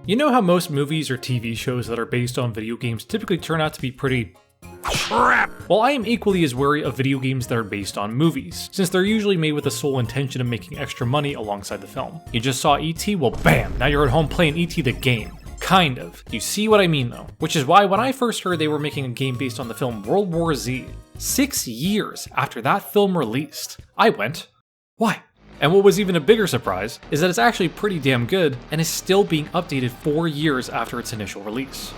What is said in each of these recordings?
You know how most movies or TV shows that are based on video games typically turn out to be pretty crap? Well, I am equally as wary of video games that are based on movies, since they're usually made with the sole intention of making extra money alongside the film. You just saw E.T., well bam, now you're at home playing E.T. the game. Kind of. You see what I mean though? Which is why when I first heard they were making a game based on the film World War Z, 6 years after that film released, I went, why? And what was even a bigger surprise is that it's actually pretty damn good and is still being updated 4 years after its initial release.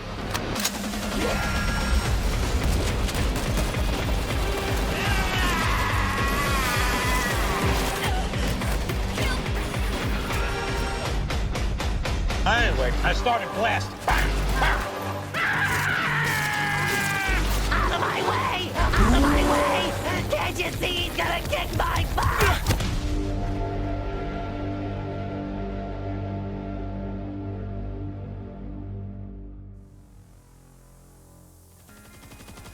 Anyway, I started blasting. Out of my way! Out of my way! Can't you see he's gonna kick my butt?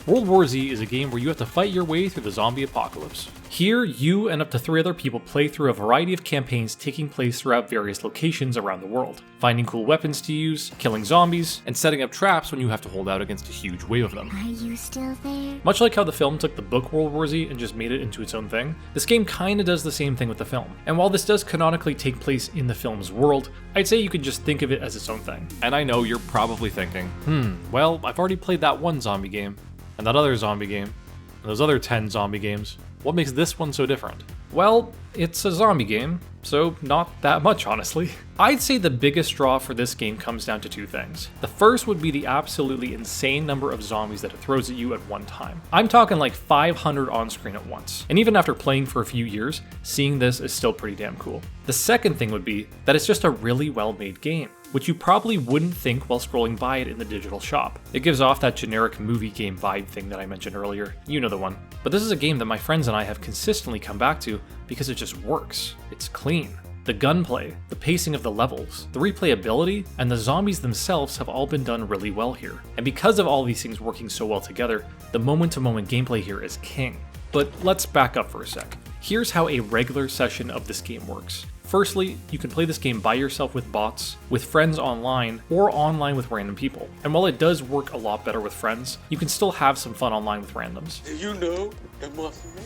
World War Z is a game where you have to fight your way through the zombie apocalypse. Here, you and up to 3 other people play through a variety of campaigns taking place throughout various locations around the world, finding cool weapons to use, killing zombies, and setting up traps when you have to hold out against a huge wave of them. Are you still there? Much like how the film took the book World War Z and just made it into its own thing, this game kinda does the same thing with the film. And while this does canonically take place in the film's world, I'd say you could just think of it as its own thing. And I know you're probably thinking, well, I've already played that one zombie game, and that other zombie game, and those other 10 zombie games. What makes this one so different? Well, it's a zombie game, so not that much honestly. I'd say the biggest draw for this game comes down to 2 things. The first would be the absolutely insane number of zombies that it throws at you at one time. I'm talking like 500 on screen at once. And even after playing for a few years, seeing this is still pretty damn cool. The second thing would be that it's just a really well made game, which you probably wouldn't think while scrolling by it in the digital shop. It gives off that generic movie game vibe thing that I mentioned earlier, you know the one. But this is a game that my friends and I have consistently come back to because it just works. It's clean. The gunplay, the pacing of the levels, the replayability, and the zombies themselves have all been done really well here. And because of all these things working so well together, the moment-to-moment gameplay here is king. But let's back up for a sec. Here's how a regular session of this game works. Firstly, you can play this game by yourself with bots, with friends online, or online with random people. And while it does work a lot better with friends, you can still have some fun online with randoms. You know, the Muffin Man.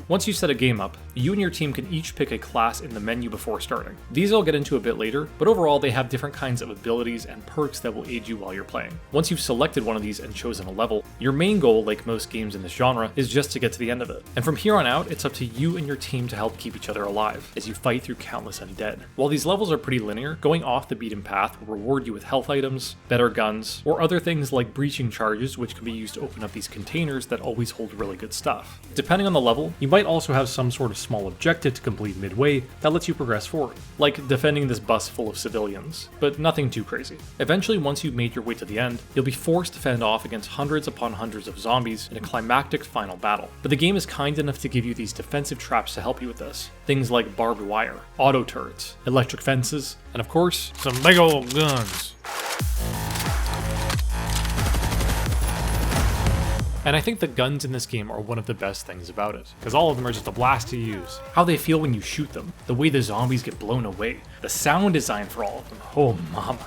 Once you set a game up, you and your team can each pick a class in the menu before starting. These I'll get into a bit later, but overall they have different kinds of abilities and perks that will aid you while you're playing. Once you've selected one of these and chosen a level, your main goal, like most games in this genre, is just to get to the end of it. And from here on out, it's up to you and your team to help keep each other alive, as you fight through countless undead. While these levels are pretty linear, going off the beaten path will reward you with health items, better guns, or other things like breaching charges which can be used to open up these containers that always hold really good stuff. Depending on the level, you might also have some sort of small objective to complete midway that lets you progress forward, like defending this bus full of civilians, but nothing too crazy. Eventually, once you've made your way to the end, you'll be forced to fend off against hundreds upon hundreds of zombies in a climactic final battle. But the game is kind enough to give you these defensive traps to help you with this. Things like barbed wire, auto turrets, electric fences, and of course, some big old guns. And I think the guns in this game are one of the best things about it, because all of them are just a blast to use. How they feel when you shoot them, the way the zombies get blown away, the sound design for all of them, oh mama.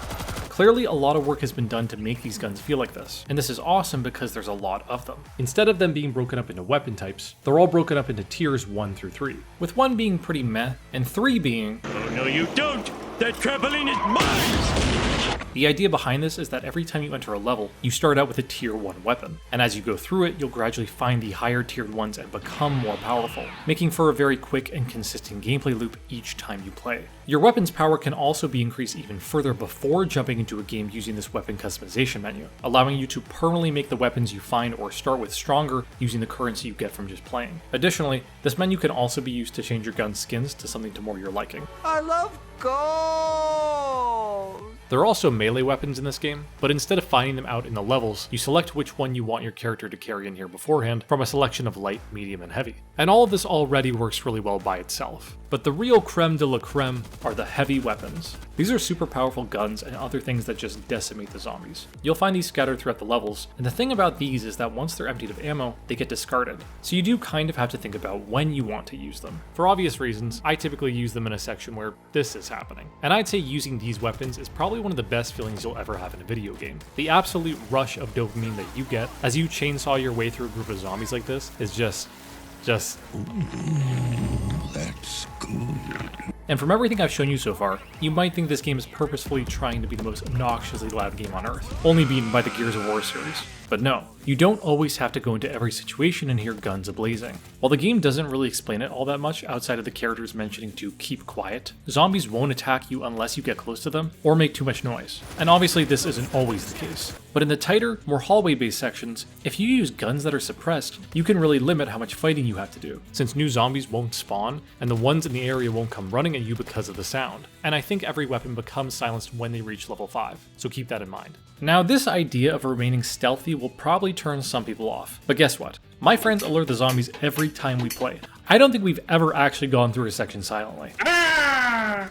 Clearly a lot of work has been done to make these guns feel like this, and this is awesome because there's a lot of them. Instead of them being broken up into weapon types, they're all broken up into tiers 1 through 3, with 1 being pretty meh, and 3 being, Oh, no, you don't! That trampoline is mine! The idea behind this is that every time you enter a level, you start out with a tier 1 weapon, and as you go through it, you'll gradually find the higher tiered ones and become more powerful, making for a very quick and consistent gameplay loop each time you play. Your weapon's power can also be increased even further before jumping into a game using this weapon customization menu, allowing you to permanently make the weapons you find or start with stronger using the currency you get from just playing. Additionally, this menu can also be used to change your gun skins to something to more your liking. I love gold! There are also melee weapons in this game, but instead of finding them out in the levels, you select which one you want your character to carry in here beforehand from a selection of light, medium, and heavy. And all of this already works really well by itself. But the real creme de la creme are the heavy weapons. These are super powerful guns and other things that just decimate the zombies. You'll find these scattered throughout the levels, and the thing about these is that once they're emptied of ammo, they get discarded. So you do kind of have to think about when you want to use them. For obvious reasons, I typically use them in a section where this is happening. And I'd say using these weapons is probably one of the best feelings you'll ever have in a video game. The absolute rush of dopamine that you get as you chainsaw your way through a group of zombies like this is just That's good. And from everything I've shown you so far, you might think this game is purposefully trying to be the most obnoxiously loud game on Earth, only beaten by the Gears of War series. But no, you don't always have to go into every situation and hear guns a-blazing. While the game doesn't really explain it all that much outside of the characters mentioning to keep quiet, zombies won't attack you unless you get close to them or make too much noise. And obviously this isn't always the case. But in the tighter, more hallway-based sections, if you use guns that are suppressed, you can really limit how much fighting you have to do, since new zombies won't spawn, and the ones in the area won't come running at you because of the sound. And I think every weapon becomes silenced when they reach level 5, so keep that in mind. Now, this idea of remaining stealthy will probably turn some people off, but guess what? My friends alert the zombies every time we play. I don't think we've ever actually gone through a section silently.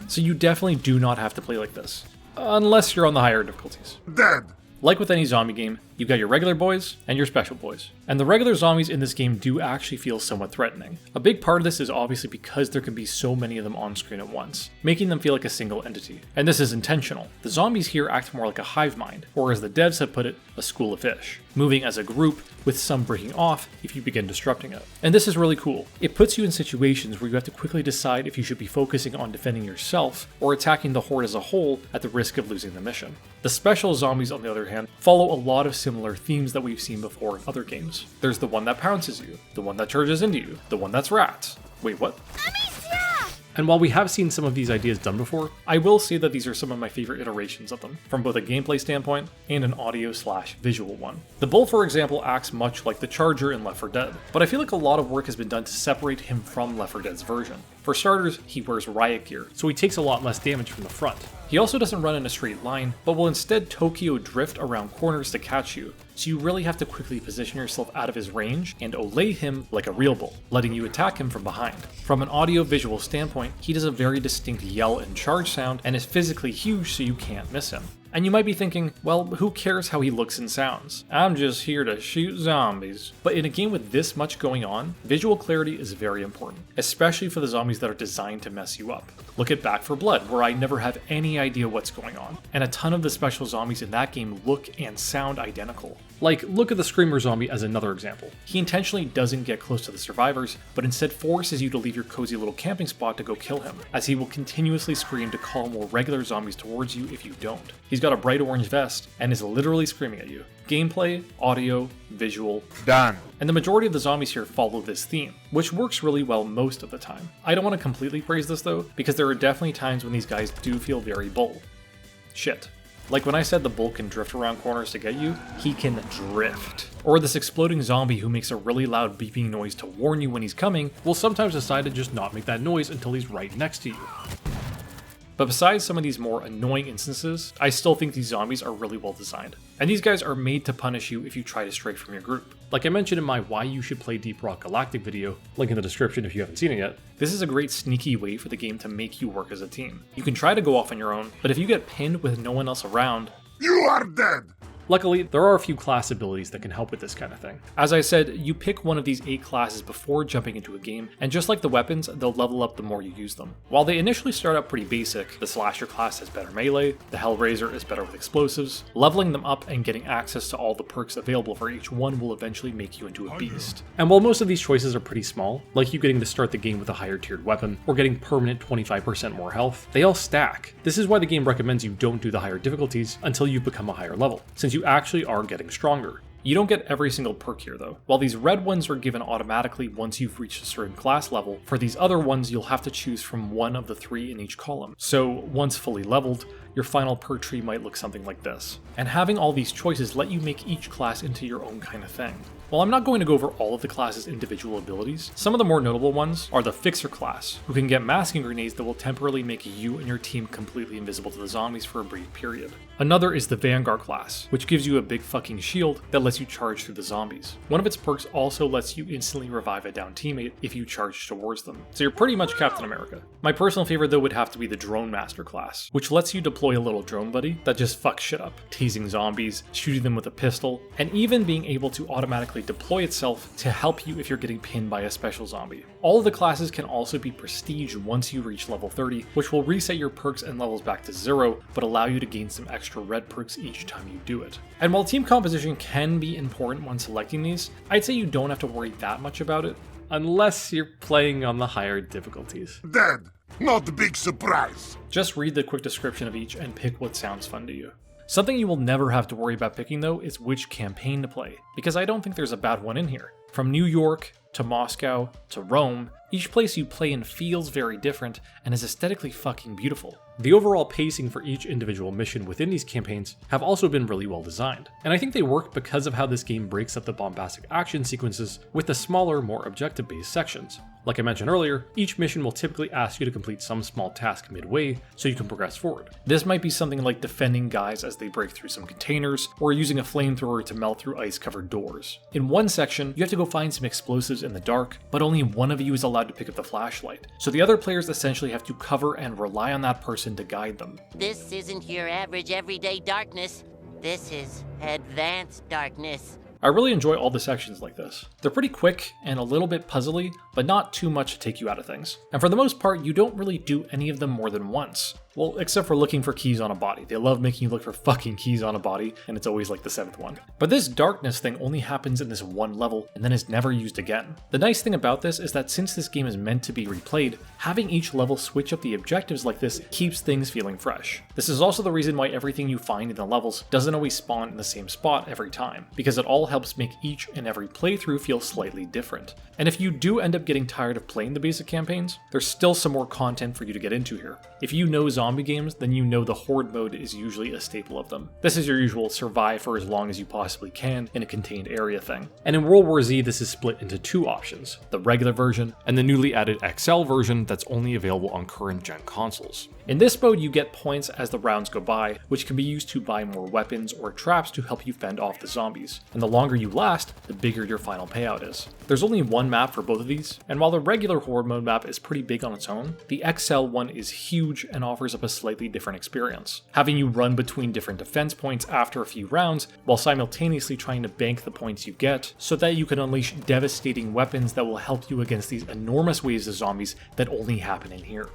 So you definitely do not have to play like this, unless you're on the higher difficulties. Dead. Like with any zombie game, you've got your regular boys and your special boys. And the regular zombies in this game do actually feel somewhat threatening. A big part of this is obviously because there can be so many of them on screen at once, making them feel like a single entity. And this is intentional. The zombies here act more like a hive mind, or as the devs have put it, a school of fish, moving as a group with some breaking off if you begin disrupting it. And this is really cool. It puts you in situations where you have to quickly decide if you should be focusing on defending yourself or attacking the horde as a whole at the risk of losing the mission. The special zombies, on the other hand, follow a lot of similar themes that we've seen before in other games. There's the one that pounces you, the one that charges into you, the one that's rats. Wait, what? And while we have seen some of these ideas done before, I will say that these are some of my favorite iterations of them, from both a gameplay standpoint and an audio/visual one. The bull, for example, acts much like the charger in Left 4 Dead, but I feel like a lot of work has been done to separate him from Left 4 Dead's version. For starters, he wears riot gear, so he takes a lot less damage from the front. He also doesn't run in a straight line, but will instead Tokyo drift around corners to catch you, so you really have to quickly position yourself out of his range and olay him like a real bull, letting you attack him from behind. From an audio-visual standpoint, he does a very distinct yell and charge sound and is physically huge so you can't miss him. And you might be thinking, well, who cares how he looks and sounds? I'm just here to shoot zombies. But in a game with this much going on, visual clarity is very important, especially for the zombies that are designed to mess you up. Look at Back 4 Blood, where I never have any idea what's going on, and a ton of the special zombies in that game look and sound identical. Like, look at the Screamer zombie as another example. He intentionally doesn't get close to the survivors, but instead forces you to leave your cozy little camping spot to go kill him, as he will continuously scream to call more regular zombies towards you if you don't. He's got a bright orange vest and is literally screaming at you. Gameplay, audio, visual, Done. and the majority of the zombies here follow this theme, which works really well most of the time. I don't want to completely praise this though, because there are definitely times when these guys do feel very bull. Shit. Like when I said the bull can drift around corners to get you, he can drift. Or this exploding zombie who makes a really loud beeping noise to warn you when he's coming will sometimes decide to just not make that noise until he's right next to you. But besides some of these more annoying instances, I still think these zombies are really well designed. And these guys are made to punish you if you try to stray from your group. Like I mentioned in my Why You Should Play Deep Rock Galactic video, link in the description if you haven't seen it yet, this is a great sneaky way for the game to make you work as a team. You can try to go off on your own, but if you get pinned with no one else around, You are dead. luckily, there are a few class abilities that can help with this kind of thing. As I said, you pick one of these 8 classes before jumping into a game, and just like the weapons, they'll level up the more you use them. While they initially start out pretty basic, the Slasher class has better melee, the Hellraiser is better with explosives, leveling them up and getting access to all the perks available for each one will eventually make you into a beast. And while most of these choices are pretty small, like you getting to start the game with a higher tiered weapon, or getting permanent 25% more health, they all stack. This is why the game recommends you don't do the higher difficulties until you become a higher level, since you actually are getting stronger. You don't get every single perk here though. While these red ones are given automatically once you've reached a certain class level, for these other ones you'll have to choose from one of the 3 in each column. So once fully leveled, your final perk tree might look something like this. And having all these choices let you make each class into your own kind of thing. While I'm not going to go over all of the class's individual abilities, some of the more notable ones are the Fixer class, who can get masking grenades that will temporarily make you and your team completely invisible to the zombies for a brief period. Another is the Vanguard class, which gives you a big fucking shield that lets you charge through the zombies. One of its perks also lets you instantly revive a down teammate if you charge towards them, so you're pretty much Captain America. My personal favorite though would have to be the Drone Master class, which lets you deploy a little drone buddy that just fucks shit up, teasing zombies, shooting them with a pistol, and even being able to automatically deploy itself to help you if you're getting pinned by a special zombie. All of the classes can also be prestige once you reach level 30, which will reset your perks and levels back to 0, but allow you to gain some extra red perks each time you do it. And while team composition can be important when selecting these, I'd say you don't have to worry that much about it, unless you're playing on the higher difficulties. Dead. Not a big surprise. Just read the quick description of each and pick what sounds fun to you. Something you will never have to worry about picking though is which campaign to play, because I don't think there's a bad one in here. From New York to Moscow to Rome, each place you play in feels very different and is aesthetically fucking beautiful. The overall pacing for each individual mission within these campaigns have also been really well designed, and I think they work because of how this game breaks up the bombastic action sequences with the smaller, more objective-based sections. Like I mentioned earlier, each mission will typically ask you to complete some small task midway so you can progress forward. This might be something like defending guys as they break through some containers, or using a flamethrower to melt through ice-covered doors. In one section, you have to go find some explosives in the dark, but only one of you is allowed to pick up the flashlight, so the other players essentially have to cover and rely on that person to guide them. This isn't your average everyday darkness. This is advanced darkness. I really enjoy all the sections like this. They're pretty quick and a little bit puzzly, but not too much to take you out of things. And for the most part, you don't really do any of them more than once. Well, except for looking for keys on a body. They love making you look for fucking keys on a body, and it's always like the 7th one. But this darkness thing only happens in this one level, and then is never used again. The nice thing about this is that since this game is meant to be replayed, having each level switch up the objectives like this keeps things feeling fresh. This is also the reason why everything you find in the levels doesn't always spawn in the same spot every time, because it all helps make each and every playthrough feel slightly different. And if you do end up getting tired of playing the basic campaigns, there's still some more content for you to get into here. If you know zombie games, then you know the Horde mode is usually a staple of them. This is your usual survive for as long as you possibly can in a contained area thing. And in World War Z, this is split into two options, the regular version and the newly added XL version that's only available on current gen consoles. In this mode, you get points as the rounds go by, which can be used to buy more weapons or traps to help you fend off the zombies. And the longer you last, the bigger your final payout is. There's only one map for both of these, and while the regular Horde mode map is pretty big on its own, the XL one is huge and offers up a slightly different experience, having you run between different defense points after a few rounds while simultaneously trying to bank the points you get so that you can unleash devastating weapons that will help you against these enormous waves of zombies that only happen in here.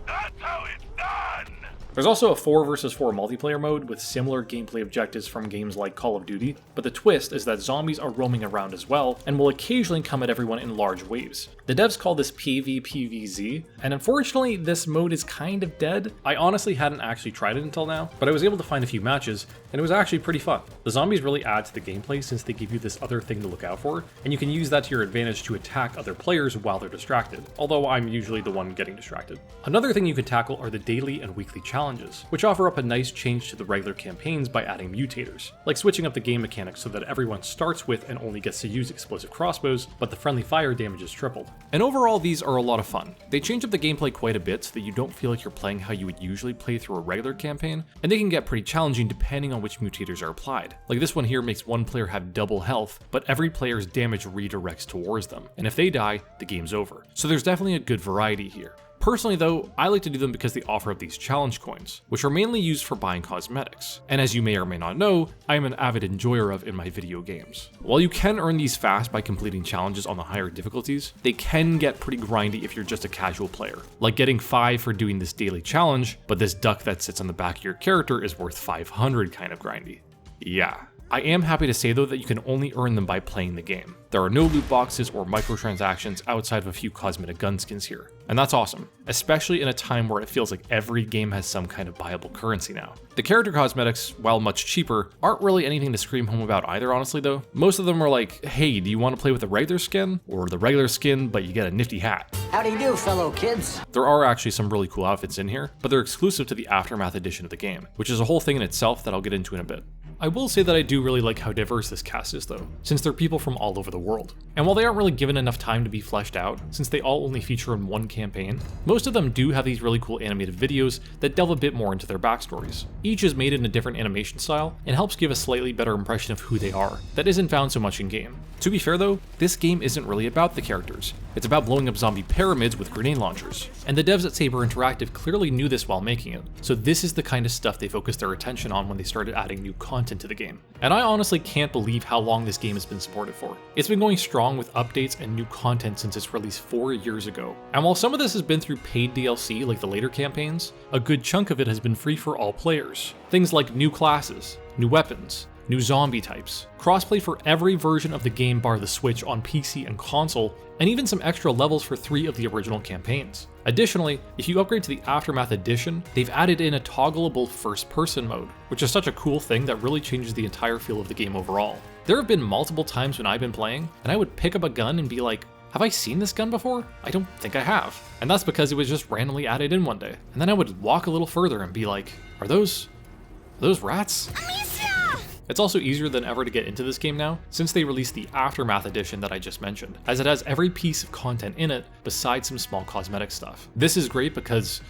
That's how it's done. There's also a 4 vs 4 multiplayer mode with similar gameplay objectives from games like Call of Duty, but the twist is that zombies are roaming around as well and will occasionally come at everyone in large waves. The devs call this PvPvZ, and unfortunately this mode is kind of dead. I honestly hadn't actually tried it until now, but I was able to find a few matches, and it was actually pretty fun. The zombies really add to the gameplay since they give you this other thing to look out for, and you can use that to your advantage to attack other players while they're distracted, although I'm usually the one getting distracted. Another thing you can tackle are the daily and weekly challenges, which offer up a nice change to the regular campaigns by adding mutators, like switching up the game mechanics so that everyone starts with and only gets to use explosive crossbows, but the friendly fire damage is tripled. And overall, these are a lot of fun. They change up the gameplay quite a bit so that you don't feel like you're playing how you would usually play through a regular campaign, and they can get pretty challenging depending on which mutators are applied. Like this one here makes one player have double health, but every player's damage redirects towards them, and if they die, the game's over. So there's definitely a good variety here. Personally though, I like to do them because they offer up these challenge coins, which are mainly used for buying cosmetics. And as you may or may not know, I am an avid enjoyer of in my video games. While you can earn these fast by completing challenges on the higher difficulties, they can get pretty grindy if you're just a casual player. Like getting 5 for doing this daily challenge, but this duck that sits on the back of your character is worth 500 kind of grindy. Yeah. I am happy to say though that you can only earn them by playing the game. There are no loot boxes or microtransactions outside of a few cosmetic gun skins here. And that's awesome, especially in a time where it feels like every game has some kind of buyable currency now. The character cosmetics, while much cheaper, aren't really anything to scream home about either honestly though. Most of them are like, hey, do you want to play with the regular skin? Or the regular skin but you get a nifty hat? How do you do, fellow kids? There are actually some really cool outfits in here, but they're exclusive to the Aftermath edition of the game, which is a whole thing in itself that I'll get into in a bit. I will say that I do really like how diverse this cast is though, since they're people from all over the world. And while they aren't really given enough time to be fleshed out, since they all only feature in one campaign, most of them do have these really cool animated videos that delve a bit more into their backstories. Each is made in a different animation style and helps give a slightly better impression of who they are, that isn't found so much in game. To be fair though, this game isn't really about the characters. It's about blowing up zombie pyramids with grenade launchers. And the devs at Saber Interactive clearly knew this while making it, so this is the kind of stuff they focused their attention on when they started adding new content to the game. And I honestly can't believe how long this game has been supported for. It's been going strong with updates and new content since its release 4 years ago. And while some of this has been through paid DLC like the later campaigns, a good chunk of it has been free for all players. Things like new classes, new weapons, new zombie types, crossplay for every version of the game bar the Switch on PC and console, and even some extra levels for 3 of the original campaigns. Additionally, if you upgrade to the Aftermath Edition, they've added in a toggleable first-person mode, which is such a cool thing that really changes the entire feel of the game overall. There have been multiple times when I've been playing, and I would pick up a gun and be like, have I seen this gun before? I don't think I have. And that's because it was just randomly added in one day. And then I would walk a little further and be like, are those rats? It's also easier than ever to get into this game now, since they released the Aftermath Edition that I just mentioned, as it has every piece of content in it besides some small cosmetic stuff. This is great because,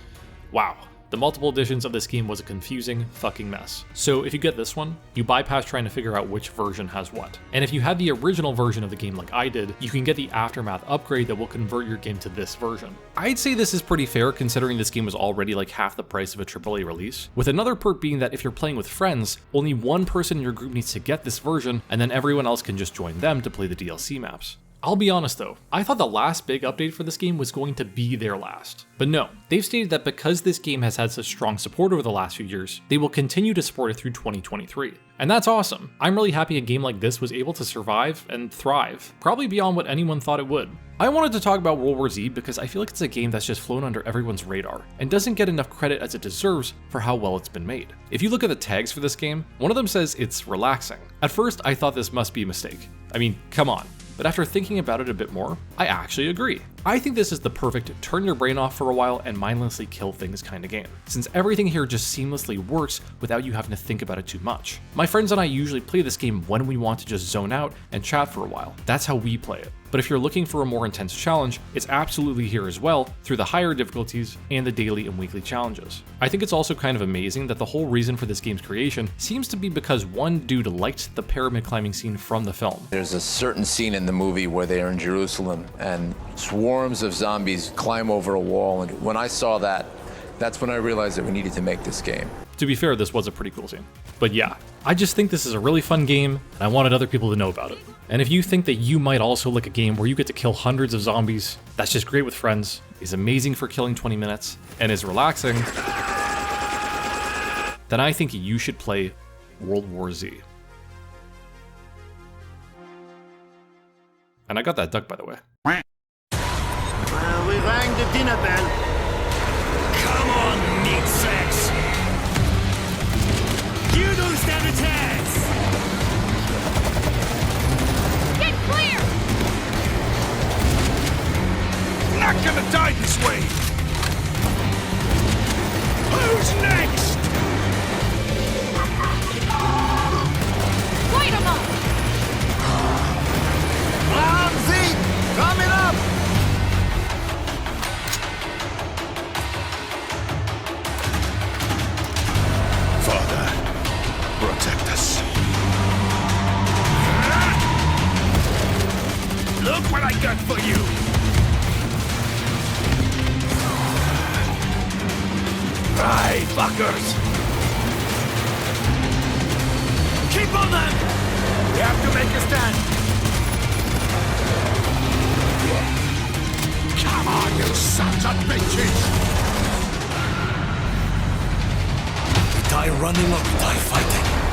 wow, the multiple editions of this game was a confusing fucking mess. So if you get this one, you bypass trying to figure out which version has what. And if you had the original version of the game like I did, you can get the Aftermath upgrade that will convert your game to this version. I'd say this is pretty fair considering this game was already like half the price of a AAA release, with another perk being that if you're playing with friends, only one person in your group needs to get this version, and then everyone else can just join them to play the DLC maps. I'll be honest though, I thought the last big update for this game was going to be their last. But no, they've stated that because this game has had such strong support over the last few years, they will continue to support it through 2023. And that's awesome. I'm really happy a game like this was able to survive and thrive, probably beyond what anyone thought it would. I wanted to talk about World War Z because I feel like it's a game that's just flown under everyone's radar and doesn't get enough credit as it deserves for how well it's been made. If you look at the tags for this game, one of them says it's relaxing. At first, I thought this must be a mistake. I mean, come on. But after thinking about it a bit more, I actually agree. I think this is the perfect turn your brain off for a while and mindlessly kill things kind of game, since everything here just seamlessly works without you having to think about it too much. My friends and I usually play this game when we want to just zone out and chat for a while. That's how we play it. But if you're looking for a more intense challenge, it's absolutely here as well through the higher difficulties and the daily and weekly challenges. I think it's also kind of amazing that the whole reason for this game's creation seems to be because one dude liked the pyramid climbing scene from the film. There's a certain scene in the movie where they are in Jerusalem and swarms of zombies climb over a wall, and when I saw that, that's when I realized that we needed to make this game. To be fair, this was a pretty cool scene. But yeah, I just think this is a really fun game, and I wanted other people to know about it. And if you think that you might also like a game where you get to kill hundreds of zombies, that's just great with friends, is amazing for killing 20 minutes, and is relaxing, then I think you should play World War Z. And I got that duck, by the way. We rang the dinner bell. Come on, meat sacks! You don't stand a chance! Get clear! Not gonna die this way! Who's next? Wait a moment! Ramsey, coming up! Father, protect us. Look what I got for you! Right, fuckers! Keep on them! We have to make a stand! Come on, you sons of bitches! Die running or die fighting.